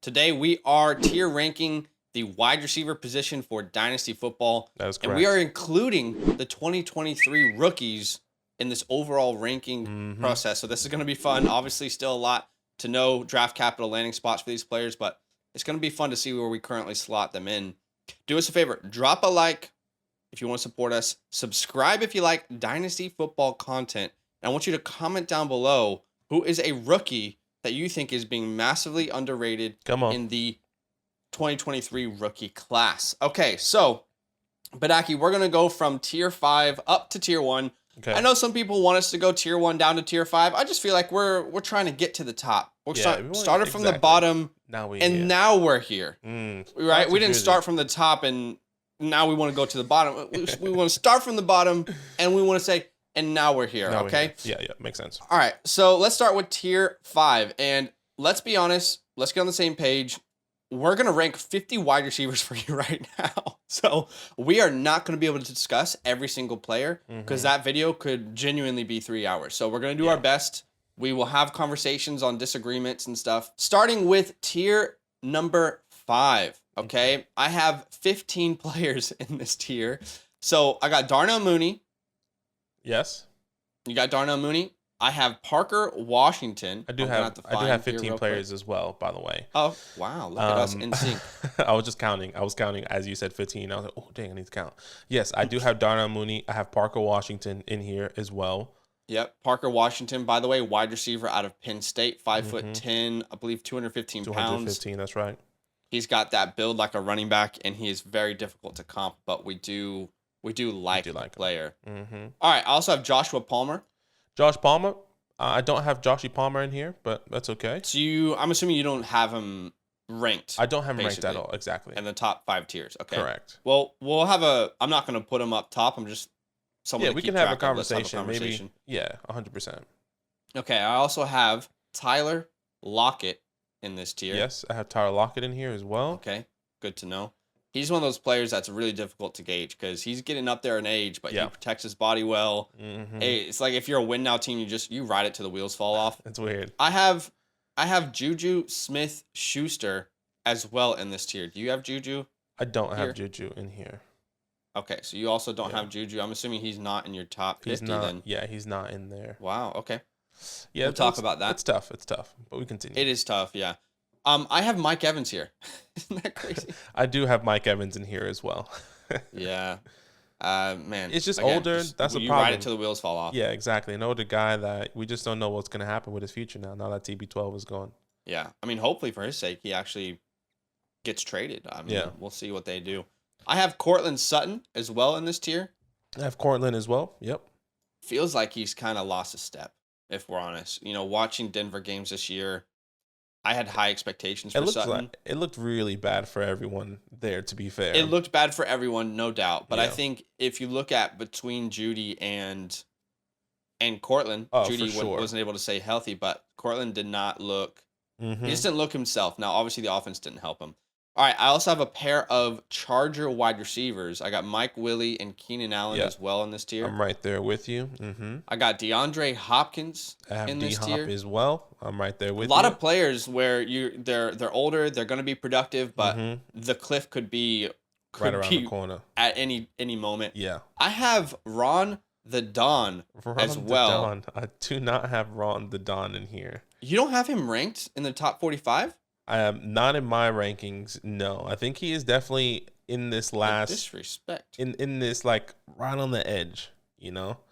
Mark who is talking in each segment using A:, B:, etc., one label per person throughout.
A: Today we are tier ranking the wide receiver position for Dynasty football.
B: That is correct.
A: And we are including the 2023 rookies in this overall ranking process. So this is going to be fun. Obviously, still a lot to know, draft capital, landing spots for these players, but it's going to be fun to see where we currently slot them in. Do us a favor, drop a like if you want to support us. Subscribe if you like Dynasty football content. And I want you to comment down below who is a rookie that you think is being massively underrated in the 2023 rookie class. Okay, so, Badaki, we're going to go from tier 5 up to tier 1. Okay. I know some people want us to go tier 1 down to tier 5. I just feel like we're trying to get to the top. We started from the bottom, now we're here. Right? We didn't start from the top and now we want to go to the bottom. We want to start from the bottom and we want to say, and now we're here, okay?
B: Yeah, makes sense.
A: All right, so let's start with tier 5. And let's be honest, let's get on the same page. We're going to rank 50 wide receivers for you right now. So we are not going to be able to discuss every single player because that video could genuinely be 3 hours. So we're going to do our best. We will have conversations on disagreements and stuff. Starting with tier number 5, okay? I have 15 players in this tier. So I got Darnell Mooney.
B: Yes.
A: You got Darnell Mooney. I have Parker Washington.
B: I do have 15 players as well, by the way.
A: Oh, wow. Look at us in sync.
B: I was just counting. I was counting as you said 15. I was like, oh, dang, I need to count. Yes, I do have Darnell Mooney. I have Parker Washington in here as well.
A: Yep. Parker Washington, by the way, wide receiver out of Penn State, 5'10", I believe 215 pounds.
B: 215, that's right.
A: He's got that build like a running back, and he is very difficult to comp, but we do like the player. All right. I also have Joshua Palmer.
B: Josh Palmer. I don't have Joshy Palmer in here, but that's okay.
A: So I'm assuming you don't have him ranked.
B: I don't have him ranked at all. Exactly.
A: In the top 5 tiers. Okay.
B: Correct.
A: Well, I'm not going to put him up top. I'm just someone.
B: Yeah, we can have a conversation. Maybe. Yeah, 100%.
A: Okay. I also have Tyler Lockett in this tier.
B: Yes, I have Tyler Lockett in here as well.
A: Okay. Good to know. He's one of those players that's really difficult to gauge because he's getting up there in age, but he protects his body well. Hey, it's like if you're a win now team, you ride it till the wheels fall off.
B: That's weird.
A: I have Juju Smith-Schuster as well in this tier. Do you have Juju?
B: I don't have Juju in here.
A: Okay, so you also don't have Juju. I'm assuming he's not in your top 50 then.
B: Yeah, he's not in there.
A: Wow, okay.
B: Yeah,
A: we'll talk about that.
B: It's tough, but we continue.
A: It is tough, yeah. I have Mike Evans here. Isn't that crazy?
B: I do have Mike Evans in here as well.
A: Yeah. Man.
B: It's just older. That's the problem.
A: You ride it till the wheels fall off.
B: Yeah, exactly. An older guy that we just don't know what's going to happen with his future now that TB12 is gone.
A: Yeah. I mean, hopefully for his sake, he actually gets traded. I mean, we'll see what they do. I have Cortland Sutton as well in this tier.
B: I have Cortland as well. Yep.
A: Feels like he's kind of lost a step, if we're honest. Watching Denver games this year, I had high expectations for Sutton.
B: It looked really bad for everyone there, to be fair.
A: It looked bad for everyone, no doubt. But I think if you look at between Judy and Cortland, Judy wasn't able to stay healthy, but Cortland did not look he just didn't look himself. Now, obviously, the offense didn't help him. All right, I also have a pair of Charger wide receivers. I got Mike Willie and Keenan Allen as well in this tier.
B: I'm right there with you.
A: I got DeAndre Hopkins in this tier
B: as well. I'm right there with you.
A: A lot of players where they're older, they're going to be productive, but the cliff could be
B: right around the corner
A: at any moment.
B: Yeah,
A: I have Ron the Don as well.
B: I do not have Ron the Don in here.
A: You don't have him ranked in the top 45?
B: I am not in my rankings. No, I think he is definitely in this last
A: disrespect.
B: In this like right on the edge,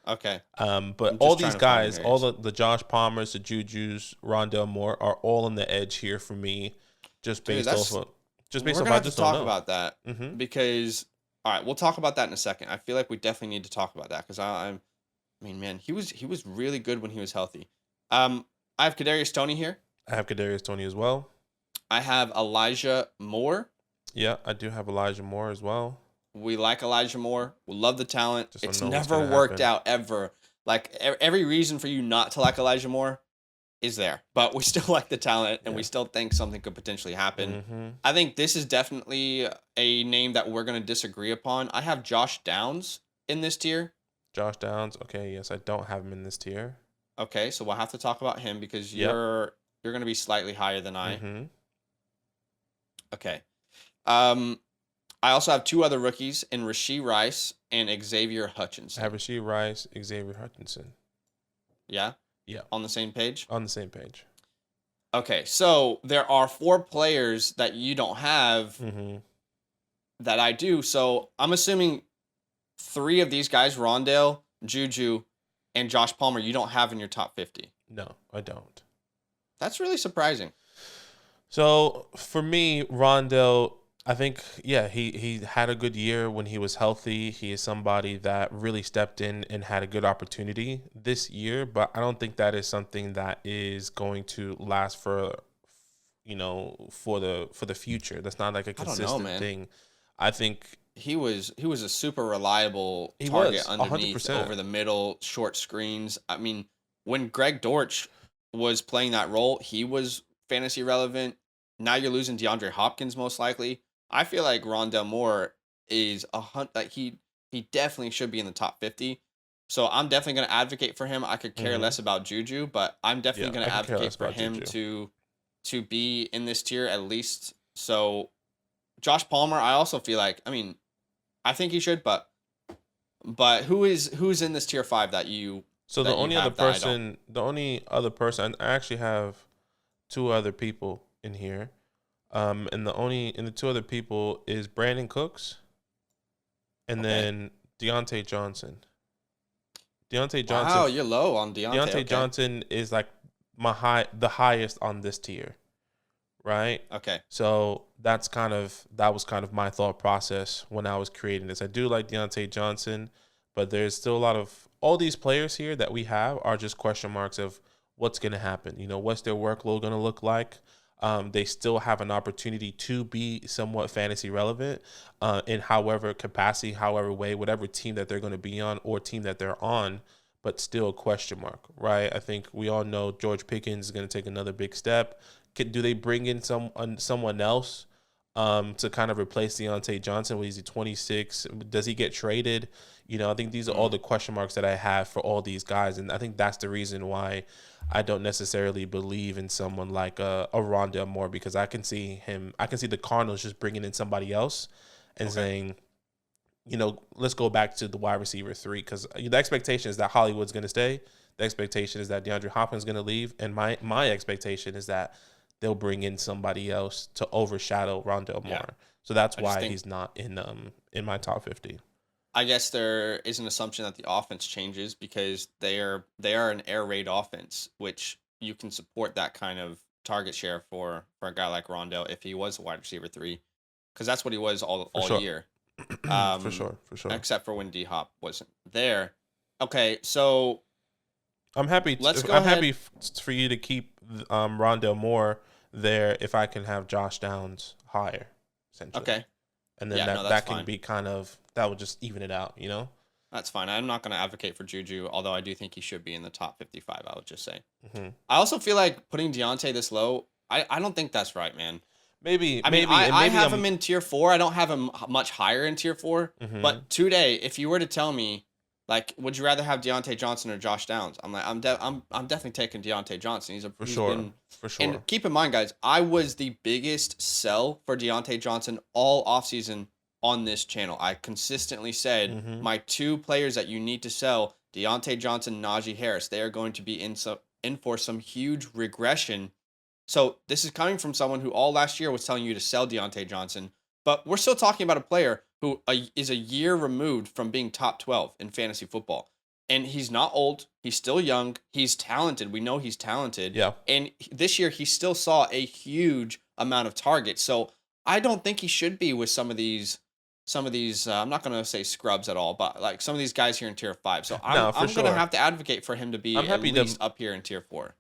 A: Okay.
B: But all these guys, all the Josh Palmers, the Jujus, Rondell Moore are all on the edge here for me, just based off of I just don't know.
A: About that because all right, we'll talk about that in a second. I feel like we definitely need to talk about that because I mean, man, he was really good when he was healthy. I have Kadarius Toney here.
B: I have Kadarius Toney as well.
A: I have Elijah Moore.
B: Yeah, I do have Elijah Moore as well.
A: We like Elijah Moore. We love the talent. It's never worked out ever. Like every reason for you not to like Elijah Moore is there, but we still like the talent and we still think something could potentially happen. I think this is definitely a name that we're going to disagree upon. I have Josh Downs in this tier.
B: Josh Downs. Okay. Yes. I don't have him in this tier.
A: Okay. So we'll have to talk about him because you're going to be slightly higher than I. Okay. I also have two other rookies in Rashee Rice and Xavier Hutchinson.
B: I have Rashee Rice, Xavier Hutchinson.
A: Yeah?
B: Yeah.
A: On the same page?
B: On the same page.
A: Okay, so there are 4 players that you don't have that I do. So I'm assuming 3 of these guys, Rondale, Juju, and Josh Palmer, you don't have in your top 50.
B: No, I don't.
A: That's really surprising.
B: So for me, Rondale, I think, yeah, he had a good year when he was healthy. He is somebody that really stepped in and had a good opportunity this year, but I don't think that is something that is going to last for, for the future. That's not like a consistent thing. I think
A: he was a super reliable target underneath 100%. Over the middle, short screens. I mean, when Greg Dortch was playing that role, he was fantasy relevant. Now you're losing DeAndre Hopkins most likely. I feel like Rondale Moore is he definitely should be in the top 50. So I'm definitely going to advocate for him. I could care less about Juju, but I'm definitely going to advocate for him to be in this tier at least. So Josh Palmer, I also feel like, I mean, I think he should, but who's in this tier 5 that you?
B: So the only other person, I actually have 2 other people in here. And the 2 other people is Brandon Cooks and then Deontay Johnson.
A: Wow, you're low on Deontay.
B: Deontay Johnson is like the highest on this tier. Right?
A: Okay.
B: So that was kind of my thought process when I was creating this. I do like Deontay Johnson, but there's still a lot of all these players here that we have are just question marks of what's going to happen. What's their workload going to look like? They still have an opportunity to be somewhat fantasy relevant in however capacity, however way, whatever team that they're going to be on or team that they're on, but still a question mark, right? I think we all know George Pickens is going to take another big step. Do they bring in someone else to kind of replace Deontay Johnson? Is he 26? Does he get traded? I think these are all the question marks that I have for all these guys, and I think that's the reason why I don't necessarily believe in someone like a Rondale Moore, because I can see the Cardinals just bringing in somebody else and saying, let's go back to the wide receiver 3, because the expectation is that Hollywood's going to stay. The expectation is that DeAndre Hopkins is going to leave, and my expectation is that they'll bring in somebody else to overshadow Rondale Moore. Yeah. So that's why he's not in my top 50.
A: I guess there is an assumption that the offense changes because they are an air raid offense, which you can support that kind of target share for a guy like Rondale if he was a wide receiver 3, because that's what he was all year.
B: For sure.
A: Except for when D-Hop wasn't there. Okay, so
B: I'm happy for you to keep Rondale Moore there if I can have Josh Downs higher, essentially.
A: Okay.
B: And then that can be that would just even it out,
A: That's fine. I'm not going to advocate for Juju, although I do think he should be in the top 55, I would just say.
B: Mm-hmm.
A: I also feel like putting Deontay this low, I don't think that's right, man. I have him in tier 4. I don't have him much higher in tier 4.
B: Mm-hmm.
A: But today, if you were to tell me, like, would you rather have Deontay Johnson or Josh Downs? I'm like, I'm definitely taking Deontay Johnson.
B: For sure.
A: And keep in mind, guys, I was the biggest sell for Deontay Johnson all offseason on this channel. I consistently said my 2 players that you need to sell, Deontay Johnson, Najee Harris, they are going to be in for some huge regression. So this is coming from someone who all last year was telling you to sell Deontay Johnson, but we're still talking about a player who is a year removed from being top 12 in fantasy football. And he's not old. He's still young. He's talented. We know he's talented.
B: Yeah.
A: And this year he still saw a huge amount of targets. So I don't think he should be with some of these, I'm not going to say scrubs at all, but like some of these guys here in tier 5. So I'm going to have to advocate for him to be at least up here in tier 4.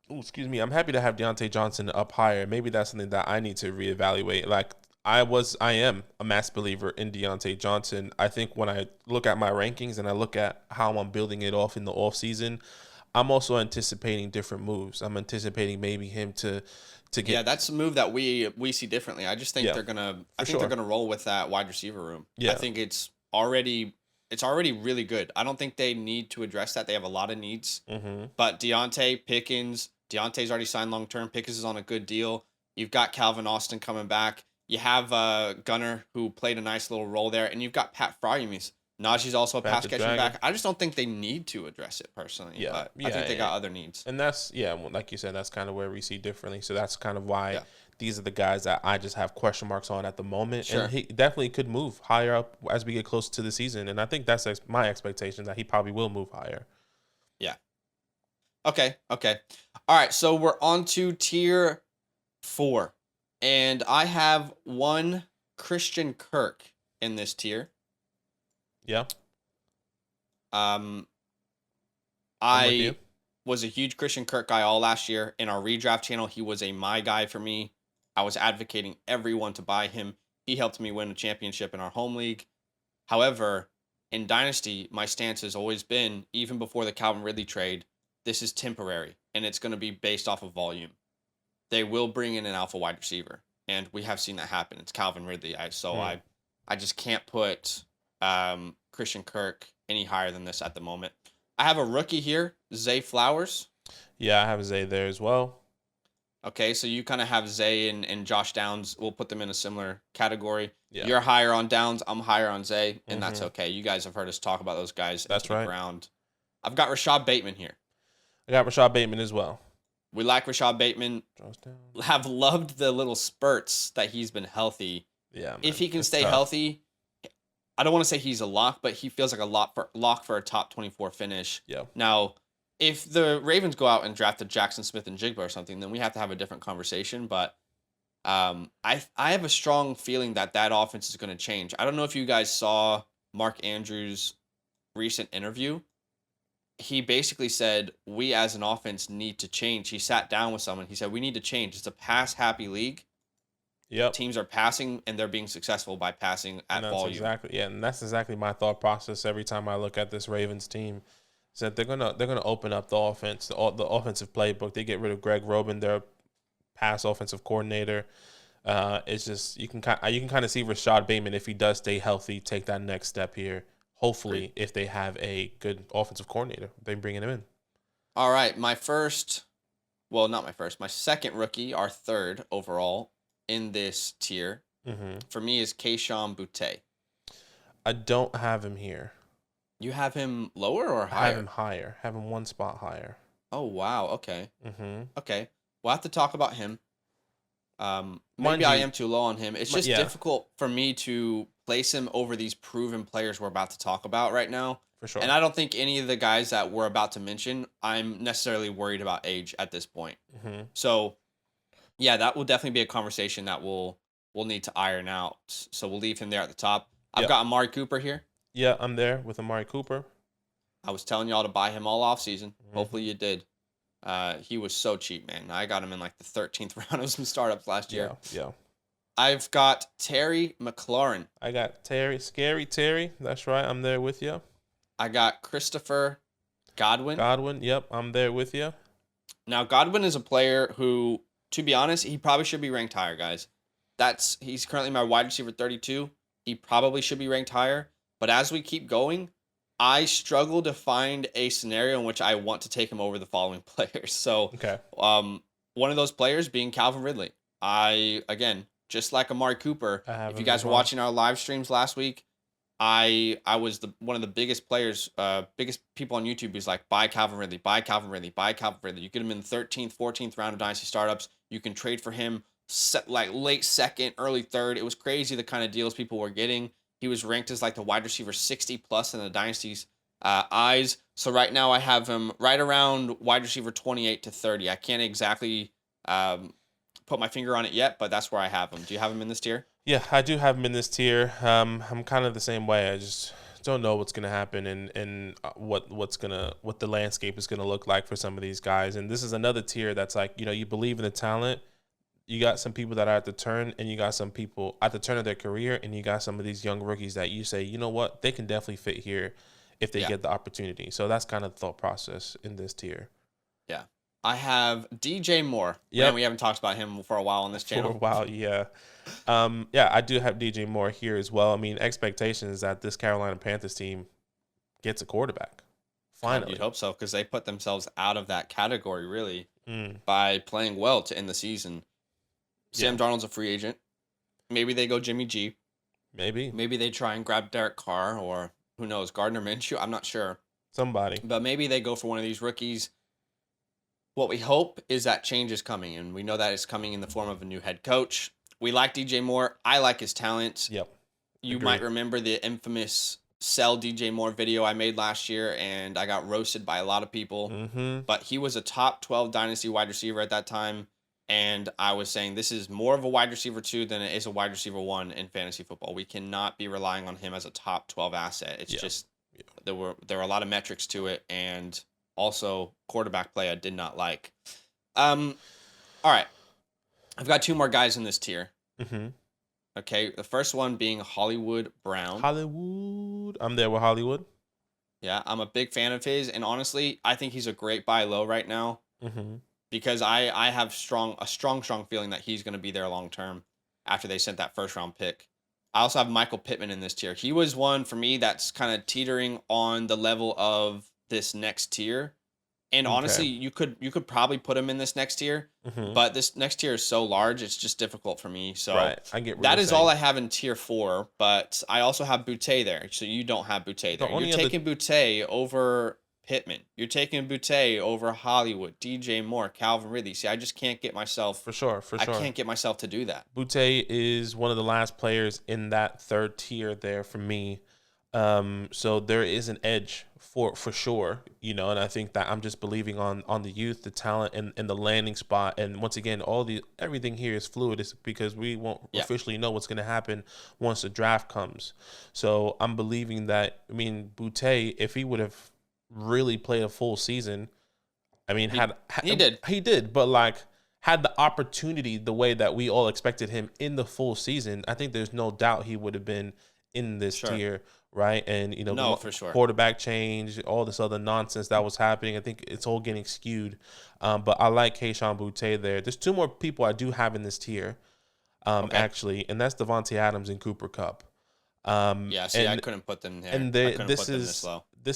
B: Oh, excuse me. I'm happy to have Deontay Johnson up higher. Maybe that's something that I need to reevaluate. Like, I am a mass believer in Deontay Johnson. I think when I look at my rankings and I look at how I'm building it off in the off season, I'm also anticipating different moves. I'm anticipating maybe him to get.
A: Yeah, that's a move that we see differently. I just think they're gonna. They're gonna roll with that wide receiver room.
B: Yeah.
A: I think it's already really good. I don't think they need to address that. They have a lot of needs.
B: Mm-hmm.
A: But Deontay's already signed long term. Pickens is on a good deal. You've got Calvin Austin coming back. You have Gunner, who played a nice little role there, and you've got Pat Fryermuth. Najee's also a pass catching back. I just don't think they need to address it personally.
B: Yeah,
A: But I think they got other needs.
B: And that's well, like you said, that's kind of where we see differently. So that's kind of why these are the guys that I just have question marks on at the moment.
A: Sure.
B: And he definitely could move higher up as we get closer to the season. And I think that's my expectation, that he probably will move higher.
A: Yeah. Okay. All right. So we're on to tier 4. And I have one Christian Kirk in this tier.
B: Yeah.
A: I was a huge Christian Kirk guy all last year. In our redraft channel, he was my guy for me. I was advocating everyone to buy him. He helped me win a championship in our home league. However, in Dynasty, my stance has always been, even before the Calvin Ridley trade, this is temporary, and it's going to be based off of volume. They will bring in an alpha wide receiver, and we have seen that happen. It's Calvin Ridley. I just can't put Christian Kirk any higher than this at the moment. I have a rookie here, Zay Flowers.
B: Yeah, I have Zay there as well.
A: Okay, so you kind of have Zay and Josh Downs. We'll put them in a similar category.
B: Yeah.
A: You're higher on Downs. I'm higher on Zay, and that's okay. You guys have heard us talk about those guys.
B: That's right.
A: Round. I've got Rashad Bateman here.
B: I got Rashad Bateman as well.
A: We like Rashad Bateman. Have loved the little spurts that he's been healthy.
B: Yeah, man.
A: If he can stay healthy, I don't want to say he's a lock, but he feels like a lock for a top 24 finish.
B: Yeah.
A: Now, if the Ravens go out and draft a Jackson Smith and Jigba or something, then we have to have a different conversation. But I have a strong feeling that offense is going to change. I don't know if you guys saw Mark Andrews' recent interview. He basically said, we as an offense need to change. He sat down with someone. He said, we need to change. It's a pass-happy league.
B: Yep.
A: Teams are passing, and they're being successful by passing at volume.
B: And that's exactly my thought process every time I look at this Ravens team. Is that they're gonna open up the offense, the offensive playbook. They get rid of Greg Roman, their pass offensive coordinator. It's just you can kind of see Rashad Bateman, if he does stay healthy, take that next step here. Hopefully, if they have a good offensive coordinator, they bring him in.
A: All right, my second rookie, our third overall in this tier, for me is Kayshon Boutte.
B: I don't have him here.
A: You have him lower or higher?
B: I have him higher. Have him one spot higher.
A: Oh, wow. Okay. Okay. We'll have to talk about him. Maybe I am too low on him. It's just difficult for me to place him over these proven players we're about to talk about right now.
B: For sure.
A: And I don't think any of the guys that we're about to mention, I'm necessarily worried about age at this point. So, yeah, that will definitely be a conversation that we'll need to iron out. So we'll leave him there at the top. I've got Amari Cooper here.
B: Yeah, I'm there with Amari Cooper.
A: I was telling y'all to buy him all off season. Hopefully you did. He was so cheap, man. I got him in like the 13th round of some startups last year.
B: Yeah.
A: I've got Terry McLaurin.
B: I got Scary Terry. That's right. I'm there with you. I
A: got Christopher Godwin.
B: Yep. I'm there with you.
A: Now, Godwin is a player who, to be honest, he probably should be ranked higher, guys. He's currently my wide receiver 32. He probably should be ranked higher. But as we keep going, I struggle to find a scenario in which I want to take him over the following players. So, one of those players being Calvin Ridley. Again, just like Amari Cooper, if you guys were watching our live streams last week, I was one of the biggest players, biggest people on YouTube who's like, buy Calvin Ridley, buy Calvin Ridley, buy Calvin Ridley. You get him in the 13th, 14th round of Dynasty startups. You can trade for him like late second, early third. It was crazy the kind of deals people were getting. He was ranked as like the wide receiver 60 plus in the Dynasty's eyes. So right now I have him right around wide receiver 28 to 30. I can't exactly put my finger on it yet, but that's where I have him. Do you have him in this tier?
B: Yeah, I do have him in this tier. I'm kind of the same way. I just don't know what's going to happen and what the landscape is going to look like for some of these guys. And this is another tier that's like, you believe in the talent. You got some people that are at the turn, and you got some people at the turn of their career, and you got some of these young rookies that you say, you know what, they can definitely fit here if they get the opportunity. So that's kind of the thought process in this tier. Yeah.
A: I have DJ Moore. Yeah, we haven't talked about him for a while on this channel.
B: For a while, yeah. I do have DJ Moore here as well. I mean, expectation is that this Carolina Panthers team gets a quarterback. Finally.
A: You'd hope so, because they put themselves out of that category, really, by playing well to end the season. Sam Darnold's a free agent. maybe they go Jimmy G.
B: Maybe.
A: Maybe they try and grab Derek Carr or who knows, Gardner Minshew. I'm not sure.
B: Somebody.
A: But maybe they go for one of these rookies. What we hope is that change is coming, and we know that it's coming in the form of a new head coach. We like DJ Moore. I like his talent.
B: Yep.
A: You
B: Agreed.
A: might remember the infamous sell DJ Moore video I made last year, and I got roasted by a lot of people.
B: Mm-hmm.
A: But he was a top 12 Dynasty wide receiver at that time, and I was saying this is more of a wide receiver 2 than it is a wide receiver 1 in fantasy football. We cannot be relying on him as a top 12 asset. It's just there were a lot of metrics to it, and also quarterback play I did not like. All right. I've got 2 more guys in this tier.
B: Mm-hmm.
A: Okay, the first one being Hollywood Brown.
B: Hollywood. I'm there with Hollywood.
A: Yeah, I'm a big fan of his, and honestly, I think he's a great buy low right now
B: Mm-hmm.
A: because I have a strong feeling that he's going to be there long term after they sent that first round pick. I also have Michael Pittman in this tier. He was one for me that's kind of teetering on the level of this next tier. And honestly, you could probably put him in this next tier,
B: Mm-hmm.
A: but this next tier is so large, it's just difficult for me. So
B: Right. I get what
A: that
B: you're
A: is
B: saying.
A: all I have in tier 4, but I also have Boutte there. So you don't have Boutte there.
B: only
A: You're
B: other-
A: taking Boutte over Pittman. You're taking Boutte over Hollywood, DJ Moore, Calvin Ridley. See, I just can't get myself.
B: For sure.
A: I can't get myself to do that.
B: Boutte is one of the last players in that third tier there for me. So there is an edge for sure, and I think that I'm just believing on the youth, the talent, and the landing spot. And once again, everything here is fluid. It's because we won't officially know what's going to happen once the draft comes. So I'm believing that. I mean, Boutte, if he would have really played a full season, I mean, he did, but like had the opportunity the way that we all expected him in the full season, I think there's no doubt he would have been in this tier. Right. And,
A: for sure.
B: Quarterback change, all this other nonsense that was happening. I think it's all getting skewed. But I like Kayshon Boutte there. There's 2 more people I do have in this tier, actually, and that's Devontae Adams and Cooper Kupp.
A: I couldn't put them there.
B: And this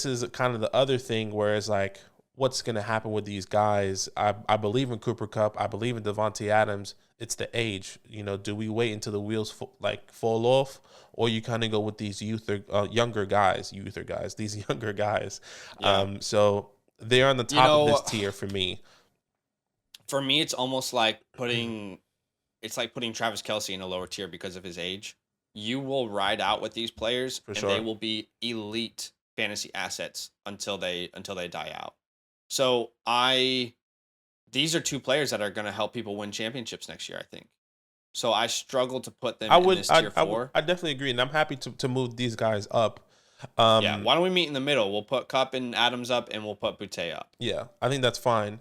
B: is kind of the other thing where it's like, what's going to happen with these guys? I believe in Cooper Kupp. I believe in Devontae Adams. It's the age. Do we wait until the wheels fall off? Or you kind of go with these younger guys. So they're on the top of this tier for me.
A: For me, it's almost like putting Travis Kelce in a lower tier because of his age. You will ride out with these players, they will be elite fantasy assets until they die out. So these are 2 players that are going to help people win championships next year, I think. So I struggle to put them in this tier 4.
B: I definitely agree, and I'm happy to move these guys up.
A: Why don't we meet in the middle? We'll put Kupp and Adams up, and we'll put Boutte up.
B: Yeah, I think that's fine,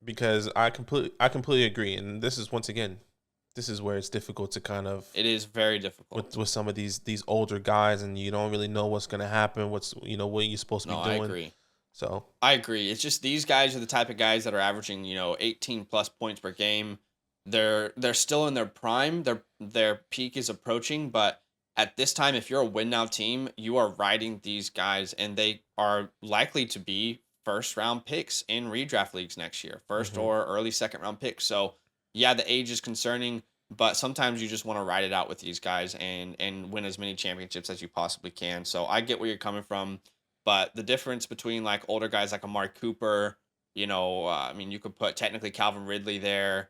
B: because I completely agree, and this is where it's difficult to kind of.
A: It is very difficult
B: with some of these older guys, and you don't really know what's going to happen. What you're supposed to be doing.
A: I agree.
B: So
A: I agree. It's just these guys are the type of guys that are averaging 18 plus points per game. They're still in their prime. Their peak is approaching, but at this time, if you're a win now team, you are riding these guys, and they are likely to be first round picks in redraft leagues next year, first or early second round picks. So yeah, the age is concerning, but sometimes you just want to ride it out with these guys and win as many championships as you possibly can. So I get where you're coming from, but the difference between like older guys like Amari Cooper, you could put technically Calvin Ridley there.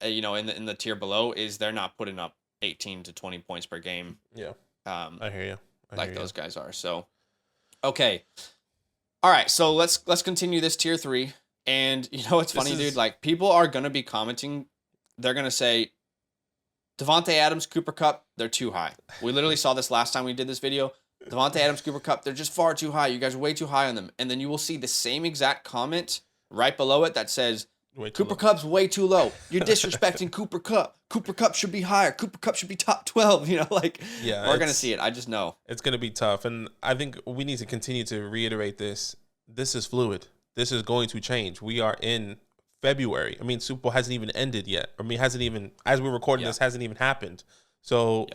A: In the tier below is they're not putting up 18 to 20 points per game.
B: Yeah. I hear you.
A: Those guys are. So, okay. All right. So let's continue this tier 3. And it's funny, dude. Like people are going to be commenting. They're going to say Devontae Adams, Cooper Kupp, they're too high. We literally saw this last time we did this video. Devontae Adams, Cooper Kupp, they're just far too high. You guys are way too high on them. And then you will see the same exact comment right below it that says, Cooper Kupp's way too low. You're disrespecting Cooper Kupp. Cooper Kupp should be higher. Cooper Kupp should be top 12. We're going to see it. I just know.
B: It's going to be tough. And I think we need to continue to reiterate this. This is fluid. This is going to change. We are in February. I mean, Super Bowl hasn't even ended yet. I mean, hasn't even, as we're recording this, hasn't even happened. So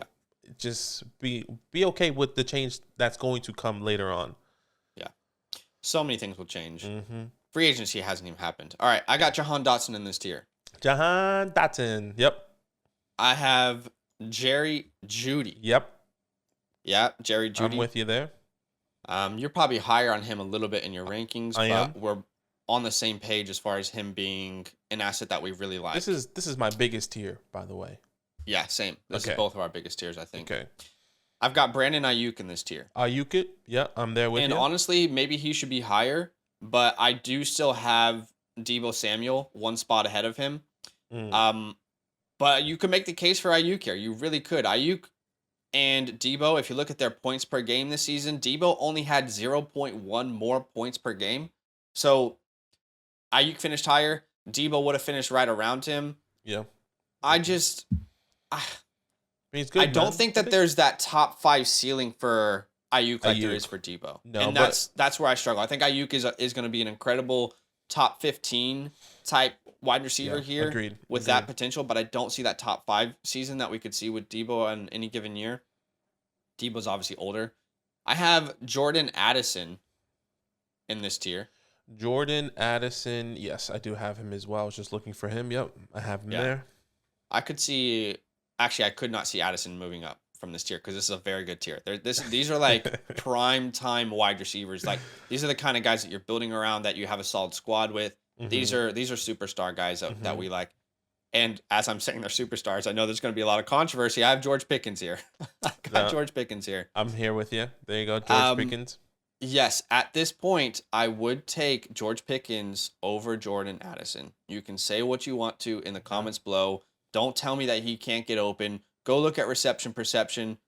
B: just be okay with the change that's going to come later on.
A: Yeah. So many things will change.
B: Mm-hmm.
A: Free agency hasn't even happened. All right, I got Jahan Dotson in this tier.
B: Jahan Dotson. Yep.
A: I have Jerry Judy.
B: Yep,
A: Yeah, Jerry
B: I'm
A: Judy.
B: with you there.
A: You're probably higher on him a little bit in your rankings,
B: I am.
A: but we're on the same page as far as him being an asset that we really like.
B: This is my biggest tier, by the way.
A: Yeah, same. This
B: Okay.
A: is both of our biggest tiers, I think.
B: Okay.
A: I've got Brandon Ayuk in this tier.
B: Ayuk it. Yeah, I'm there with
A: And
B: you.
A: honestly, maybe he should be higher, but I do still have Deebo Samuel one spot ahead of him.
B: Mm.
A: But you could make the case for Ayuk here. You really could. Ayuk and Deebo, if you look at their points per game this season, Deebo only had 0.1 more points per game. So Ayuk finished higher. Deebo would have finished right around him.
B: Yeah.
A: I just,
B: He's good,
A: I don't
B: man.
A: think that there's that top 5 ceiling for Ayuk like there
B: Ayuk.
A: is for Deebo.
B: No,
A: and that's where I struggle. I think Ayuk is going to be an incredible top 15 type wide receiver here
B: Agreed.
A: with that potential, but I don't see that top 5 season that we could see with Deebo on any given year. Deebo's obviously older. I have Jordan Addison in this tier.
B: Jordan Addison. Yes, I do have him as well. I was just looking for him. Yep, I have him there.
A: I could see. Actually, I could not see Addison moving up from this tier because this is a very good tier. These are like prime time wide receivers. Like these are the kind of guys that you're building around that you have a solid squad with.
B: Mhm.
A: These are superstar guys that we like. And as I'm saying, they're superstars. I know there's going to be a lot of controversy. I have George Pickens here. I got George Pickens here.
B: I'm here with you. There you go, George Pickens.
A: Yes, at this point, I would take George Pickens over Jordan Addison. You can say what you want to in the comments below. Don't tell me that he can't get open. Go look at reception perception.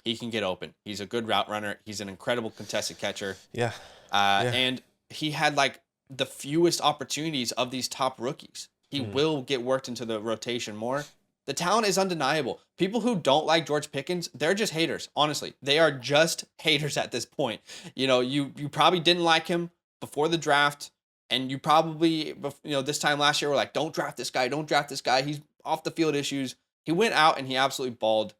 A: He can get open. He's a good route runner. He's an incredible contested catcher.
B: Yeah.
A: And he had like the fewest opportunities of these top rookies. He will get worked into the rotation more. The talent is undeniable. People who don't like George Pickens, they're just haters. Honestly, they are just haters at this point. You know, you probably didn't like him before the draft, and you probably, this time last year were like, don't draft this guy. Don't draft this guy. He's off the field issues. He went out and he absolutely balled.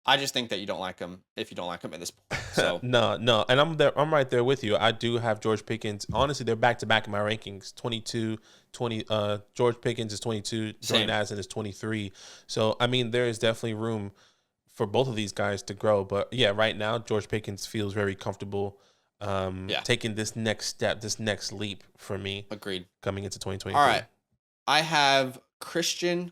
A: I just think that you don't like him if you don't like him at this point. So
B: No, and I'm right there with you. I do have George Pickens. Honestly, they're back to back in my rankings. 22, 20. George Pickens is 22. Jordan Addison is 23. So I mean, there is definitely room for both of these guys to grow. But yeah, right now George Pickens feels very comfortable. Taking this next step, this next leap for me.
A: Agreed.
B: Coming into 2023.
A: All right, I have Christian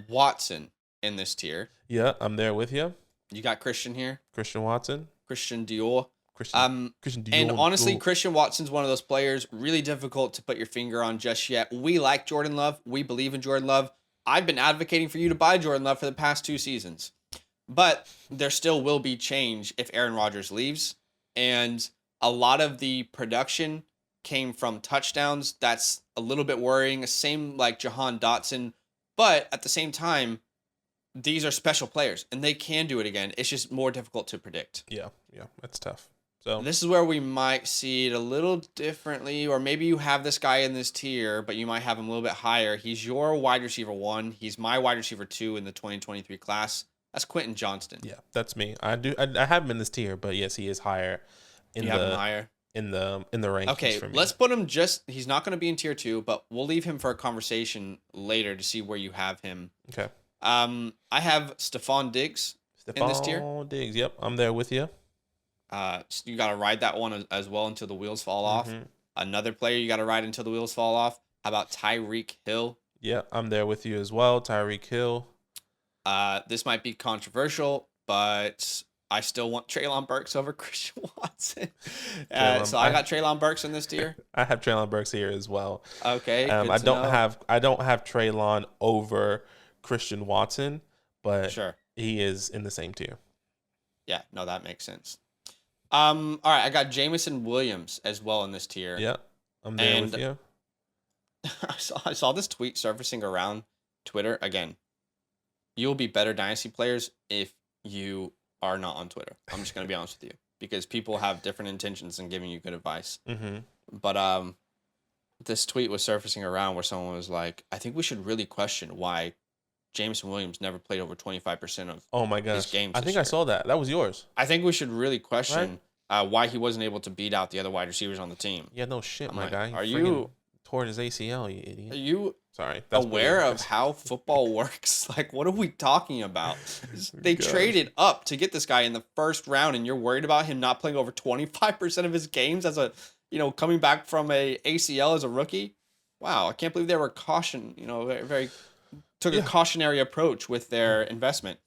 A: Watson in this tier.
B: Yeah, I'm there with you.
A: You got Christian here?
B: Christian Watson.
A: Christian Dior.
B: Christian Dior.
A: And honestly, Christian Watson's one of those players really difficult to put your finger on just yet. We like Jordan Love. We believe in Jordan Love. I've been advocating for you to buy Jordan Love for the past 2 seasons. But there still will be change if Aaron Rodgers leaves. And a lot of the production came from touchdowns. That's a little bit worrying. Same like Jahan Dotson. But at the same time, these are special players, and they can do it again. It's just more difficult to predict.
B: Yeah, that's tough. So
A: this is where we might see it a little differently, or maybe you have this guy in this tier, but you might have him a little bit higher. He's your wide receiver 1. He's my wide receiver 2 in the 2023 class. That's Quentin Johnston.
B: Yeah, that's me. I have him in this tier, but yes, he is higher.
A: You have him higher
B: in the rankings.
A: Okay,
B: for me.
A: let's put him he's not going to be in tier 2, but we'll leave him for a conversation later to see where you have him.
B: Okay.
A: I have Stephon Diggs in this tier.
B: Stephon Diggs, yep, I'm there with you.
A: You got to ride that one as well until the wheels fall off. Another player you got to ride until the wheels fall off. How about Tyreek Hill?
B: Yeah, I'm there with you as well. Tyreek Hill.
A: This might be controversial, but I still want Treylon Burks over Christian Watson. So I got Treylon Burks in this tier.
B: I have Treylon Burks here as well.
A: Okay.
B: I don't have Treylon over Christian Watson, but
A: sure,
B: he is in the same tier.
A: Yeah, no, that makes sense. All right, I got Jamison Williams as well in this tier.
B: Yeah, I'm there with you.
A: I saw this tweet surfacing around Twitter. Again, you'll be better Dynasty players if you are not on Twitter. I'm just going to be honest with you, because people have different intentions in giving you good advice. But this tweet was surfacing around where someone was like, I think we should really question why Jamison Williams never played over 25% of his games.
B: I think I saw that. That was yours.
A: I think we should really question why he wasn't able to beat out the other wide receivers on the team.
B: Yeah, no shit, my
A: like,
B: guy.
A: Are you
B: tore his ACL, you idiot? Sorry, that's
A: aware of how football works. Like, what are we talking about? They traded up to get this guy in the first round, and you're worried about him not playing over 25% of his games as a, coming back from a ACL as a rookie. Wow, I can't believe they were very took a cautionary approach with their investment.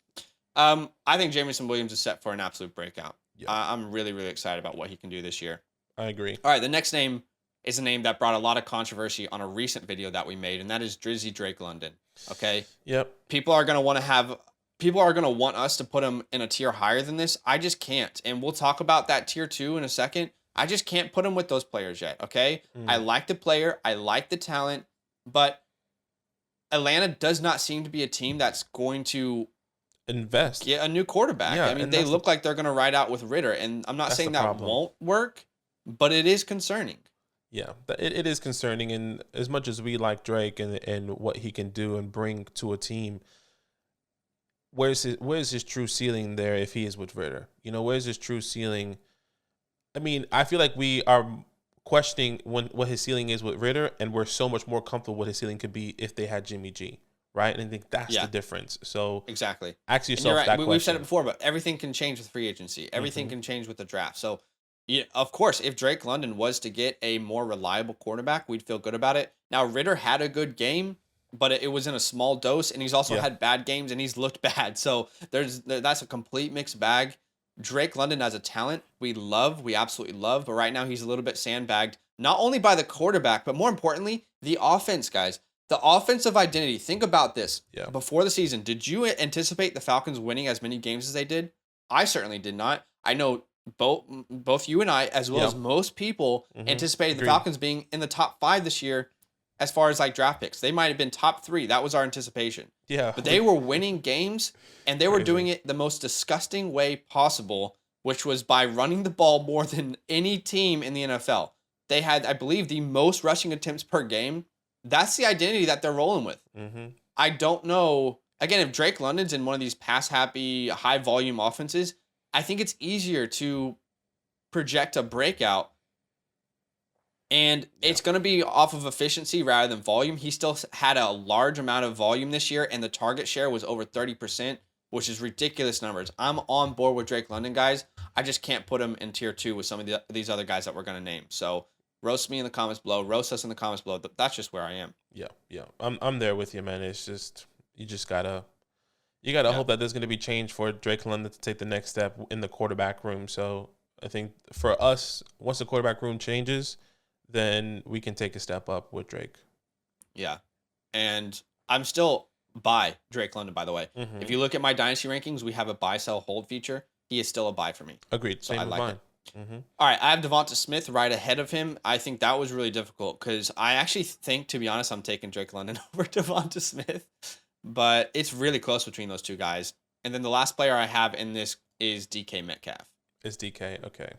A: I think Jameson Williams is set for an absolute breakout. Yeah. I'm really, really excited about what he can do this year.
B: I agree.
A: All right, the next name is a name that brought a lot of controversy on a recent video that we made, and that is Drizzy Drake London. Okay?
B: Yep.
A: People are going to want us to put him in a tier higher than this. I just can't. And we'll talk about that tier 2 in a second. I just can't put him with those players yet, okay? I like the player, I like the talent, but Atlanta does not seem to be a team that's going to
B: invest.
A: Get a new quarterback. Yeah, I mean, they look like they're going to ride out with Ritter, and I'm not saying that won't work, but it is concerning.
B: Yeah, it is concerning, and as much as we like Drake and what he can do and bring to a team, where's his true ceiling there if he is with Ritter? Where's his true ceiling? I mean, I feel like we are questioning what his ceiling is with Ritter, and we're so much more comfortable what his ceiling could be if they had Jimmy G, right? And I think that's the difference. So
A: exactly,
B: ask yourself that question.
A: We've said it before, but everything can change with free agency. Everything can change with the draft. So, of course, if Drake London was to get a more reliable quarterback, we'd feel good about it. Now, Ritter had a good game, but it was in a small dose, and he's also had bad games, and he's looked bad. So that's a complete mixed bag. Drake London as a talent, we absolutely love, but right now he's a little bit sandbagged, not only by the quarterback, but more importantly, the offense, guys. The offensive identity. Think about this. Yeah. Before the season, did you anticipate the Falcons winning as many games as they did? I certainly did not. I know both you and I, as well as most people, anticipated the Falcons being in the top 5 this year as far as like draft picks. They might have been top 3. That was our anticipation. Yeah. But they were winning games, and they were doing it the most disgusting way possible, which was by running the ball more than any team in the NFL. They had, I believe, the most rushing attempts per game. That's the identity that they're rolling with. I don't know. Again, if Drake London's in one of these pass-happy, high-volume offenses, I think it's easier to project a breakout. And it's going to be off of efficiency rather than volume. He still had a large amount of volume this year, and the target share was over 30%, which is ridiculous numbers. I'm on board with Drake London, guys. I just can't put him in tier 2 with some of these other guys that we're going to name. So roast me in the comments below. Roast us in the comments below. That's just where I am.
B: Yeah. I'm there with you, man. It's just you gotta hope that there's going to be change for Drake London to take the next step in the quarterback room. So I think for us, once the quarterback room changes, then we can take a step up with Drake. Yeah.
A: And I'm still buy Drake London, by the way. If you look at my Dynasty rankings, we have a buy, sell, hold feature. He is still a buy for me.
B: Agreed.
A: So
B: Same
A: I
B: with
A: like
B: mine.
A: it. All right. I have Devonta Smith right ahead of him. I think that was really difficult because I actually think, to be honest, I'm taking Drake London over Devonta Smith. But it's really close between those two guys. And then the last player I have in this is DK Metcalf.
B: Is DK. Okay.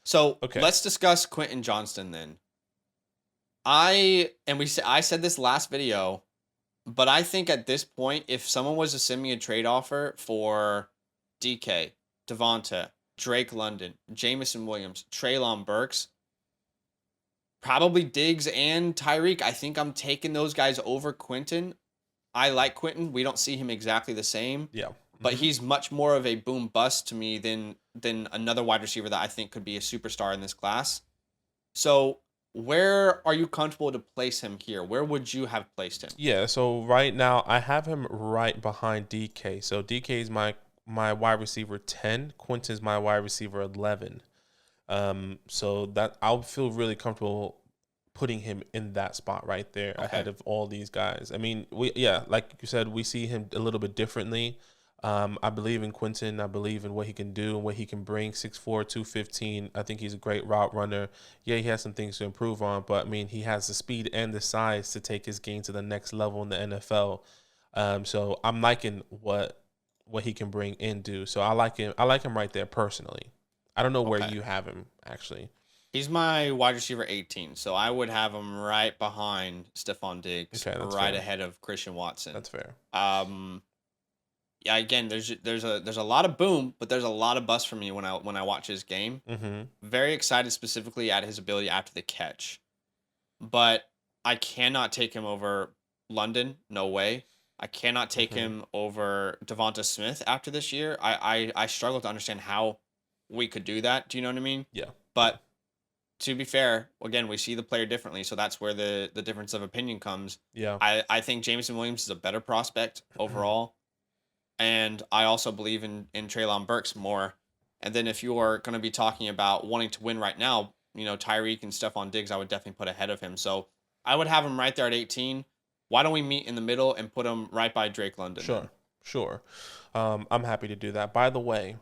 A: So let's discuss Quentin Johnston then. I said this last video, but I think at this point, if someone was to send me a trade offer for DK, Devonta, Drake London, Jameson Williams, Treylon Burks, probably Diggs and Tyreek, I think I'm taking those guys over Quentin. I like Quentin. We don't see him exactly the same. Yeah. But he's much more of a boom bust to me than another wide receiver that I think could be a superstar in this class. So where are you comfortable to place him here? Where would you have placed him?
B: Yeah, so right now I have him right behind DK. So DK is my wide receiver 10. Quentin's my wide receiver 11. So that I'll feel really comfortable putting him in that spot right there ahead of all these guys. I mean, like you said, we see him a little bit differently. I believe in Quentin. I believe in what he can do and what he can bring. 6'4", 215. I think he's a great route runner. Yeah, he has some things to improve on, but I mean, he has the speed and the size to take his game to the next level in the NFL. So I'm liking what he can bring and do. So I like him right there personally. I don't know where you have him actually.
A: He's my wide receiver 18, so I would have him right behind Stephon Diggs, right ahead of Christian Watson.
B: That's fair.
A: Yeah, again, there's a lot of boom, but there's a lot of bust for me when I watch his game. Very excited specifically at his ability after the catch. But I cannot take him over London. No way. I cannot take him over Devonta Smith after this year. I struggle to understand how we could do that. Do you know what I mean?
B: Yeah.
A: But to be fair, again, we see the player differently, so that's where the difference of opinion comes.
B: Yeah.
A: I think Jameson Williams is a better prospect overall, and I also believe in Treylon Burks more. And then if you are going to be talking about wanting to win right now, Tyreek and Stephon Diggs, I would definitely put ahead of him. So I would have him right there at 18. Why don't we meet in the middle and put him right by Drake London?
B: Sure. I'm happy to do that. By the way,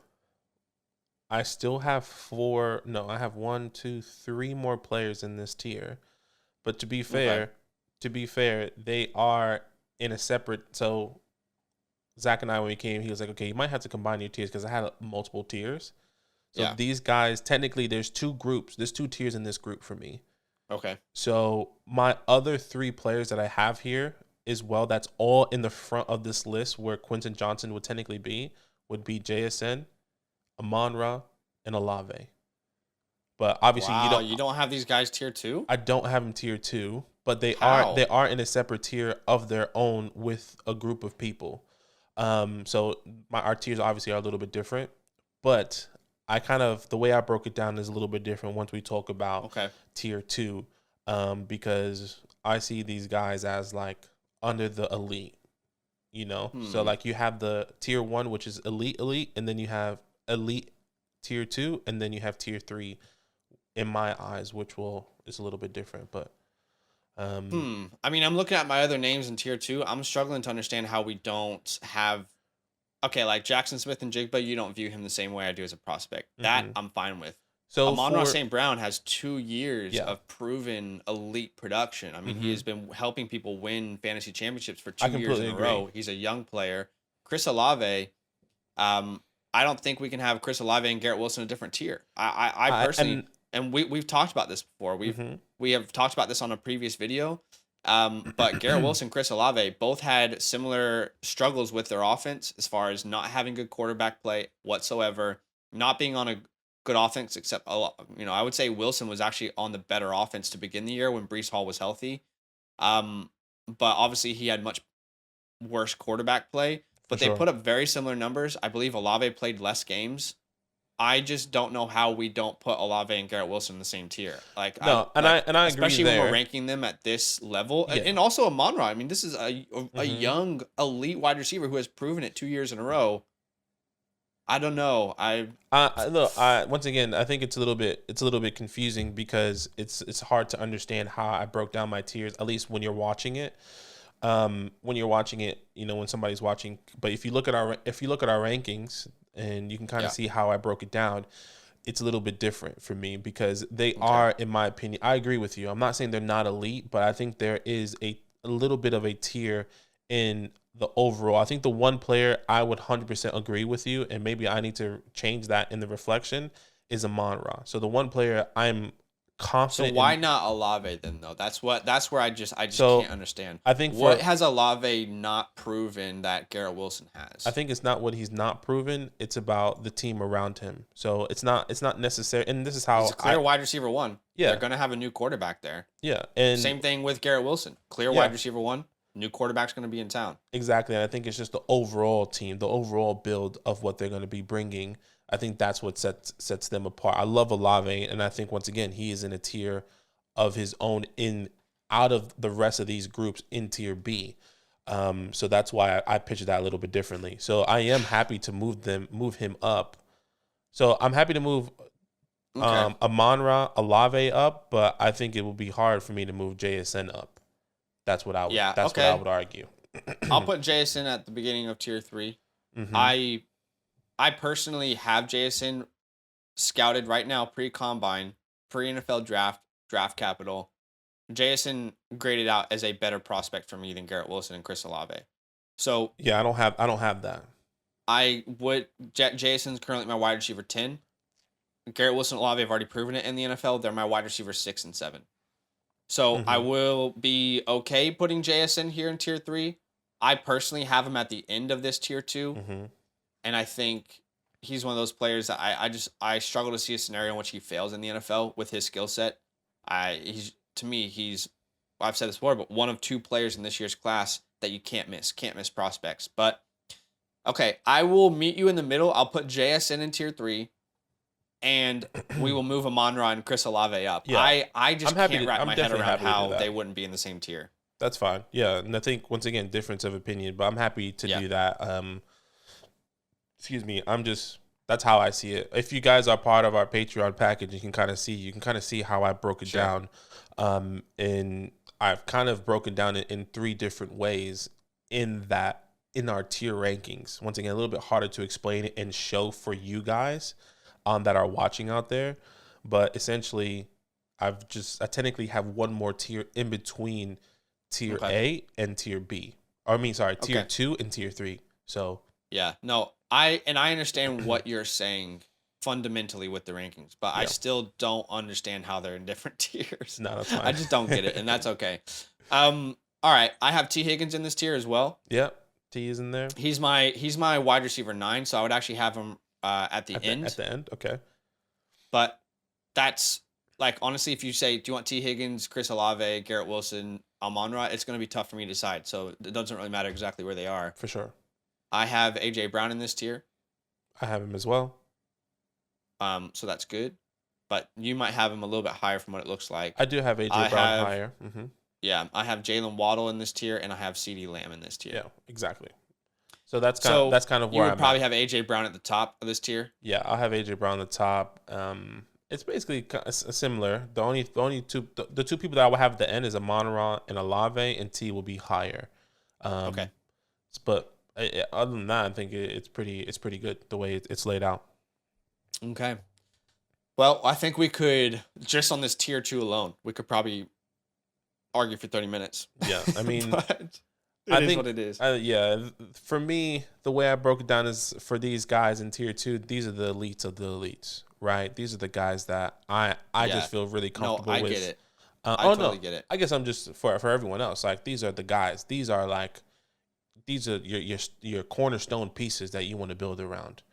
B: I still have I have 1, 2, 3 more players in this tier. But to be fair, they are in a separate. So Zach and I, when we came, he was like, okay, you might have to combine your tiers because I had multiple tiers. So these guys, technically, there's 2 groups. There's 2 tiers in this group for me.
A: Okay.
B: So my other 3 players that I have here as well, that's all in the front of this list where Quentin Johnson would technically be, would be JSN, Amon-Ra, and Olave. But obviously
A: you don't have these guys tier 2?
B: I don't have them tier 2, but they
A: How?
B: are in a separate tier of their own with a group of people. So our tiers obviously are a little bit different, but the way I broke it down is a little bit different once we talk about tier 2, because I see these guys as like under the elite, So like you have the tier 1, which is elite, and then you have elite tier 2, and then you have tier 3 in my eyes, which is a little bit different, but
A: I mean, I'm looking at my other names in tier 2. I'm struggling to understand how we don't have like Jackson Smith and Jigba, you don't view him the same way I do as a prospect. That I'm fine with. So Amon-Ra St. Brown has 2 years of proven elite production. I mean, he has been helping people win fantasy championships for 2 years in a row. He's a young player. Chris Olave, I don't think we can have Chris Olave and Garrett Wilson in a different tier. I personally, and we've talked about this before. We have talked about this on a previous video. But Garrett Wilson, Chris Olave both had similar struggles with their offense as far as not having good quarterback play whatsoever, not being on a good offense, except I would say Wilson was actually on the better offense to begin the year when Breece Hall was healthy. But obviously he had much worse quarterback play, but they put up very similar numbers. I believe Olave played less games. I just don't know how we don't put Olave and Garrett Wilson in the same tier. I agree, especially when we're ranking them at this level, and also Amon-Ra. I mean, this is a young elite wide receiver who has proven it 2 years in a row. I don't know.
B: Once again, I think it's a little bit confusing because it's hard to understand how I broke down my tiers. At least when you're watching it. When somebody's watching. But if you look at our rankings, and you can kind of see how I broke it down, it's a little bit different for me because they are, in my opinion, I agree with you. I'm not saying they're not elite, but I think there is a little bit of a tier in the overall. I think the one player I would 100% agree with you, and maybe I need to change that in the reflection, is Amon-Ra. So the one player I'm confident.
A: So why not Olave then though? That's where I just can't understand.
B: I think
A: what has Olave not proven that Garrett Wilson has?
B: I think it's not what he's not proven. It's about the team around him. So it's not necessary. And this is how
A: he's a clear wide receiver 1.
B: Yeah,
A: they're gonna have a new quarterback there.
B: Yeah, and
A: same thing with Garrett Wilson. Clear wide receiver 1. New quarterback's gonna be in town.
B: Exactly. And I think it's just the overall team, the overall build of what they're gonna be bringing. I think that's what sets them apart. I love Olave, and I think once again he is in a tier of his own out of the rest of these groups in tier B. So that's why I pitched that a little bit differently. So I am happy to move him up. So I'm happy to move Amon-Ra, Olave up, but I think it will be hard for me to move JSN up. That's what I would. What I would argue.
A: I'll put JSN at the beginning of tier 3. I personally have JSN scouted right now, pre-combine, pre-NFL draft capital. JSN graded out as a better prospect for me than Garrett Wilson and Chris Olave. So
B: yeah, I don't have that.
A: JSN's currently my wide receiver 10. Garrett Wilson and Olave have already proven it in the NFL. They're my wide receiver 6 and 7. So I will be okay putting JSN here in tier 3. I personally have him at the end of this tier 2. And I think he's one of those players that I struggle to see a scenario in which he fails in the NFL with his skill set. He's I've said this before, but one of two players in this year's class that you can't miss prospects. But okay, I will meet you in the middle. I'll put JSN in tier 3, and we will move Amon-Ra and Chris Olave up.
B: Yeah.
A: I just can't wrap my head
B: definitely
A: around
B: happy to do
A: how
B: that.
A: they wouldn't be in the same tier.
B: That's fine. Yeah, and I think once again, difference of opinion, but I'm happy to do that. Excuse me. That's how I see it. If you guys are part of our Patreon package, you can kind of see how I broke it down. And I've kind of broken down it in 3 different ways in our tier rankings. Once again, a little bit harder to explain it and show for you guys that are watching out there. But essentially, I technically have one more tier in between tier A and tier B. Tier 2 and tier 3. So
A: yeah, no, I understand what you're saying fundamentally with the rankings, but I still don't understand how they're in different tiers.
B: No, that's fine.
A: I just don't get it, and that's okay. All right, I have T. Higgins in this tier as well.
B: Yep, T is in there.
A: He's my wide receiver 9, so I would actually have him at the end.
B: At the end, okay.
A: But that's like, honestly, if you say, do you want T. Higgins, Chris Olave, Garrett Wilson, Amon-Ra, it's going to be tough for me to decide. So it doesn't really matter exactly where they are.
B: For sure.
A: I have A.J. Brown in this tier.
B: I have him as well.
A: So that's good. But you might have him a little bit higher from what it looks like.
B: I do have A.J. Brown higher. Mm-hmm.
A: Yeah, I have Jalen Waddle in this tier, and I have CeeDee Lamb in this tier.
B: Yeah, exactly. So that's kind of where
A: you would probably have A.J. Brown at the top of this tier.
B: Yeah, I'll have A.J. Brown at the top. It's basically similar. The two people that I will have at the end is Amon-Ra and Olave, and T will be higher.
A: Okay.
B: But other than that, I think it's pretty good the way it's laid out.
A: Okay. Well, I think we could, just on this tier 2 alone, we could probably argue for 30 minutes.
B: Yeah, I mean,
A: but
B: I
A: is
B: think
A: what it is.
B: Yeah, for me, the way I broke it down is for these guys in tier 2, these are the elites of the elites, right? These are the guys that I just feel really comfortable with.
A: No, I get it.
B: I totally get it. I guess I'm just for everyone else. Like, these are the guys. These are your cornerstone pieces that you want to build around,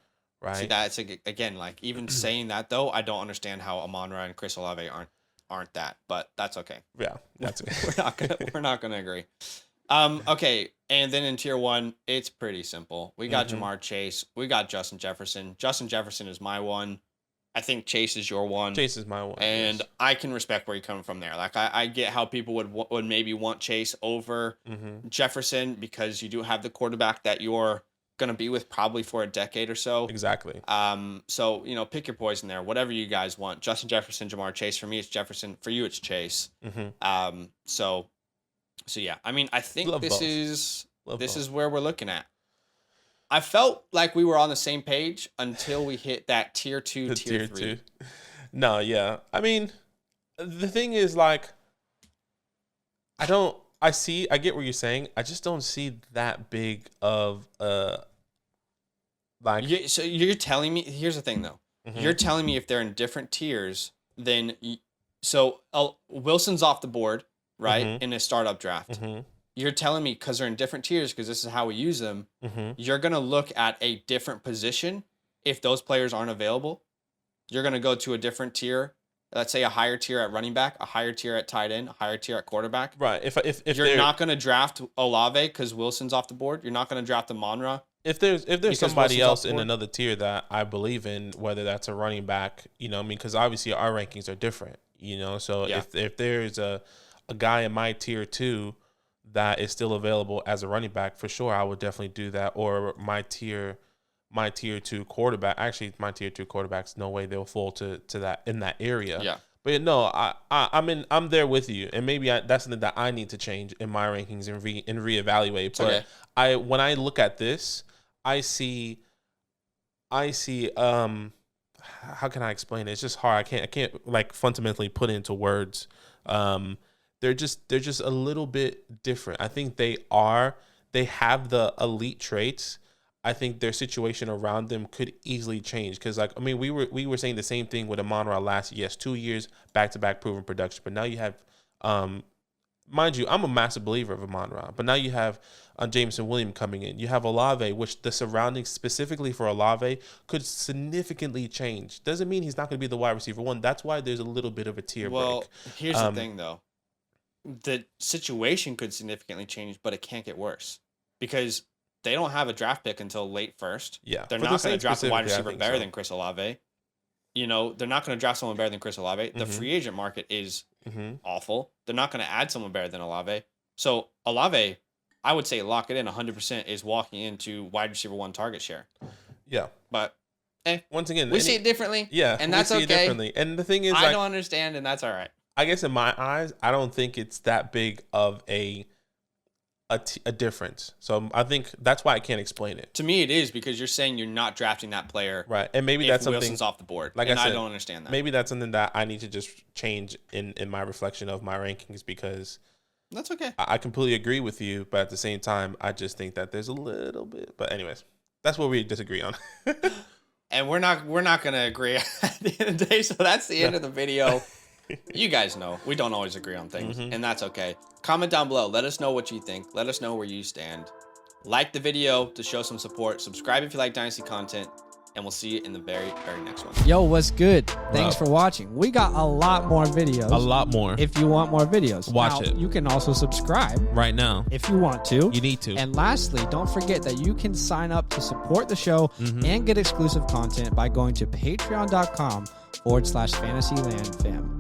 B: right?
A: See, that's again, like, even saying that though, I don't understand how Amon-Ra and Chris Olave aren't that, but that's okay.
B: Yeah, that's okay.
A: we're not gonna agree. Okay, and then in tier 1, it's pretty simple. We got Jamar Chase. We got Justin Jefferson. Justin Jefferson is my one. I think Chase is your one.
B: Chase is my one.
A: And
B: yes.
A: I can respect where you're coming from there. Like, I get how people would maybe want Chase over Jefferson because you do have the quarterback that you're going to be with probably for a decade or so.
B: Exactly.
A: So, pick your poison there. Whatever you guys want. Justin Jefferson, Jamar Chase. For me, it's Jefferson. For you, it's Chase. So yeah. I mean, I think this is where we're looking at. I felt like we were on the same page until we hit that tier 2, tier 3.
B: No, yeah. I mean, the thing is, like, I get what you're saying. I just don't see that big of like.
A: So you're telling me, here's the thing though. You're telling me if they're in different tiers, then Wilson's off the board, right? In a startup draft. You're telling me because they're in different tiers, because this is how we use them, you're going to look at a different position if those players aren't available. You're going to go to a different tier, let's say a higher tier at running back, a higher tier at tight end, a higher tier at quarterback.
B: Right. If
A: you're not going to draft Olave because Wilson's off the board, you're not going to draft Amon-Ra.
B: If there's somebody else in another tier that I believe in, whether that's a running back, because obviously our rankings are different, so if there's a guy in my tier 2 that is still available as a running back, for sure, I would definitely do that. Or my tier 2 quarterback. Actually, my tier 2 quarterbacks, no way they'll fall to that in that area.
A: Yeah.
B: But no, I'm there with you, and maybe that's something that I need to change in my rankings and reevaluate. But okay. When I look at this, I see. How can I explain it? It's just hard. I can't like fundamentally put it into words. They're just a little bit different. I think they have the elite traits. I think their situation around them could easily change. Because we were saying the same thing with Amon-Ra last year. Yes, 2 years back-to-back proven production. But now you have, mind you, I'm a massive believer of Amon-Ra. But now you have Jameson Williams coming in. You have Olave, which the surroundings specifically for Olave could significantly change. Doesn't mean he's not going to be the wide receiver 1. That's why there's a little bit of a tier break.
A: Well, here's the thing, though. the situation could significantly change, but it can't get worse because they don't have a draft pick until late first.
B: Yeah.
A: They're
B: For
A: not
B: the
A: going to
B: Saints
A: draft a wide
B: specifically, I
A: receiver
B: think
A: better
B: so.
A: than Chris Olave. You know, they're not going to draft someone better than Chris Olave. The free agent market is awful. They're not going to add someone better than Olave. So Olave, I would say lock it in 100% is walking into wide receiver 1 target share.
B: Yeah.
A: But
B: once again,
A: we see it differently.
B: Yeah.
A: And that's
B: we see
A: okay.
B: it differently. And the thing is,
A: I don't understand, and that's all right.
B: I guess in my eyes, I don't think it's that big of a difference. So I think that's why I can't explain it.
A: To me, it is because you're saying you're not drafting that player.
B: Right. And maybe
A: if
B: that's something
A: Wilson's off the board.
B: Like
A: and
B: I said,
A: I don't understand that.
B: Maybe that's something that I need to just change in my reflection of my rankings because
A: that's okay.
B: I completely agree with you, but at the same time, I just think that there's a little bit. But anyways, that's what we disagree on.
A: And we're not going to agree at the end of the day. So that's the end of the video. You guys know we don't always agree on things, and that's okay. Comment down below. Let us know what you think. Let us know where you stand. Like the video to show some support. Subscribe if you like Dynasty content, and we'll see you in the very, very next one.
C: Yo, what's good? Thanks for watching. We got a lot more videos.
D: A lot more.
C: If you want more videos,
D: Watch it.
C: You can also subscribe
D: Right now.
C: if you want to.
D: You need to.
C: And lastly, don't forget that you can sign up to support the show and get exclusive content by going to patreon.com/fantasylandfam.